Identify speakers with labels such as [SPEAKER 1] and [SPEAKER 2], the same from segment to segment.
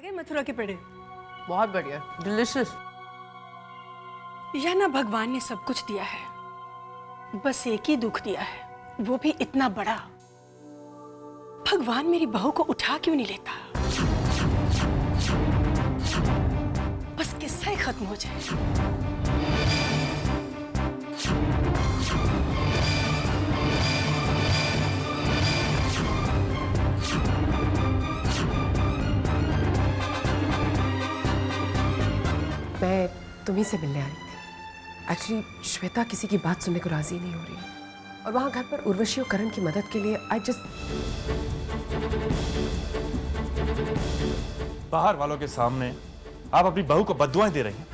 [SPEAKER 1] लगे मथुरा के पेड़े?
[SPEAKER 2] बहुत बढ़िया, डिलिशियस।
[SPEAKER 1] या ना भगवान ने सब कुछ दिया है, बस एक ही दुख दिया है, वो भी इतना बड़ा। भगवान मेरी बहू को उठा क्यों नहीं लेता? बस किस्सा ही खत्म हो जाए।
[SPEAKER 2] मैं तुम्ही से मिलने आ रही थी। एक्चुअली श्वेता किसी की बात सुनने को राजी नहीं हो रही है, और वहां घर पर उर्वशी और करण की मदद के लिए आई जस्ट।
[SPEAKER 3] बाहर वालों के सामने आप अपनी बहू को बद्दुआएं दे रही हैं।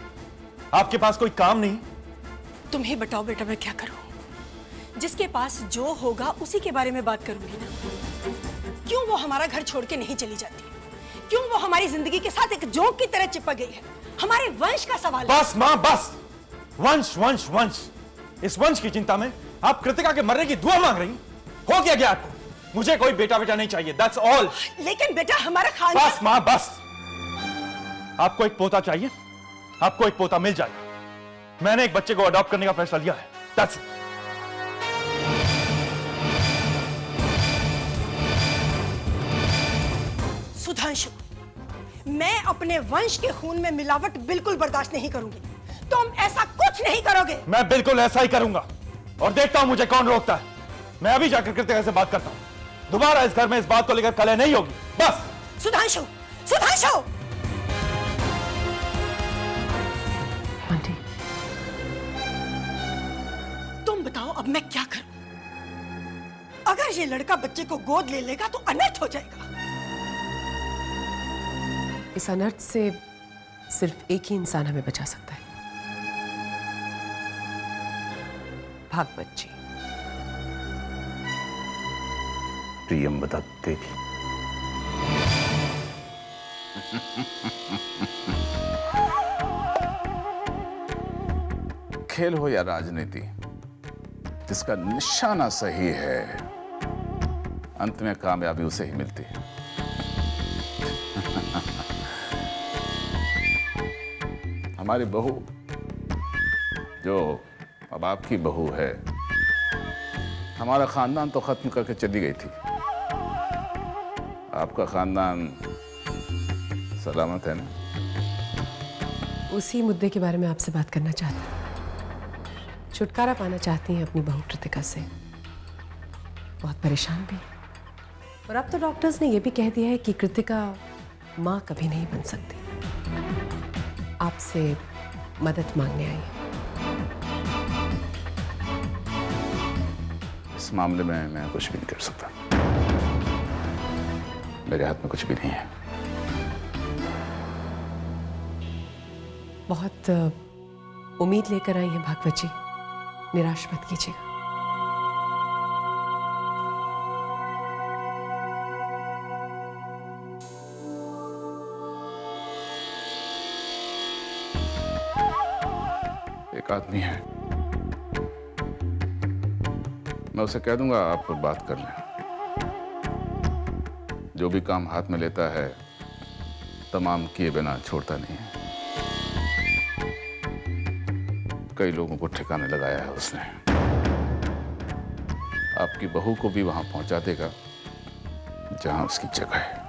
[SPEAKER 3] आपके पास कोई काम नहीं?
[SPEAKER 1] तुम्हें बताओ बेटा, मैं क्या करूं? जिसके पास जो होगा उसी के बारे में बात करूंगी ना। क्यों वो हमारा घर छोड़ के नहीं चली जाती? क्यों वो हमारी जिंदगी के साथ एक जोंक की तरह चिपक गई है? हमारे वंश का सवाल है।
[SPEAKER 3] बस मां, बस। वंश वंश वंश, इस वंश की चिंता में आप कृतिका के मरने की दुआ मांग रही? हो गया आपको? मुझे कोई बेटा बेटा नहीं चाहिए, दैट्स ऑल।
[SPEAKER 1] लेकिन बेटा हमारा खानदान।
[SPEAKER 3] बस मां, बस। आपको एक पोता चाहिए, आपको एक पोता मिल जाए। मैंने एक बच्चे को अडॉप्ट करने का फैसला लिया है, दैट्स इट।
[SPEAKER 1] सुधांशु, मैं अपने वंश के खून में मिलावट बिल्कुल बर्दाश्त नहीं करूंगी। तुम ऐसा कुछ नहीं करोगे।
[SPEAKER 3] मैं बिल्कुल ऐसा ही करूंगा, और देखता हूं मुझे कौन रोकता है। मैं अभी जाकर कृतिका से बात करता हूं। दोबारा इस घर में इस बात को लेकर कलह नहीं होगी, बस।
[SPEAKER 1] सुधांशु, सुधांशु!
[SPEAKER 2] आंटी,
[SPEAKER 1] तुम बताओ अब मैं क्या करूं? अगर ये लड़का बच्चे को गोद ले लेगा तो अनर्थ हो जाएगा।
[SPEAKER 2] इस अनर्थ से सिर्फ एक ही इंसान हमें बचा सकता है, भागवत जी।
[SPEAKER 4] प्रियंवदा देवी। खेल हो या राजनीति, जिसका निशाना सही है, अंत में कामयाबी उसे ही मिलती है। हमारी बहू, जो अब आपकी बहू है, हमारा खानदान तो खत्म करके चली गई थी। आपका खानदान सलामत है ना?
[SPEAKER 2] उसी मुद्दे के बारे में आपसे बात करना चाहती हूँ। छुटकारा पाना चाहती हैं अपनी बहू कृतिका से, बहुत परेशान भी। और अब तो डॉक्टर्स ने यह भी कह दिया है कि कृतिका मां कभी नहीं बन सकती। आपसे मदद मांगने आई है।
[SPEAKER 4] इस मामले में मैं कुछ भी नहीं कर सकता, मेरे हाथ में कुछ भी नहीं है।
[SPEAKER 2] बहुत उम्मीद लेकर आई हैं भागवत जी, निराश मत कीजिएगा।
[SPEAKER 4] एक आदमी है, मैं उसे कह दूंगा आप बात कर लें। जो भी काम हाथ में लेता है तमाम किए बिना छोड़ता नहीं है। कई लोगों को ठिकाने लगाया है उसने। आपकी बहू को भी वहां पहुंचा देगा जहां उसकी जगह है।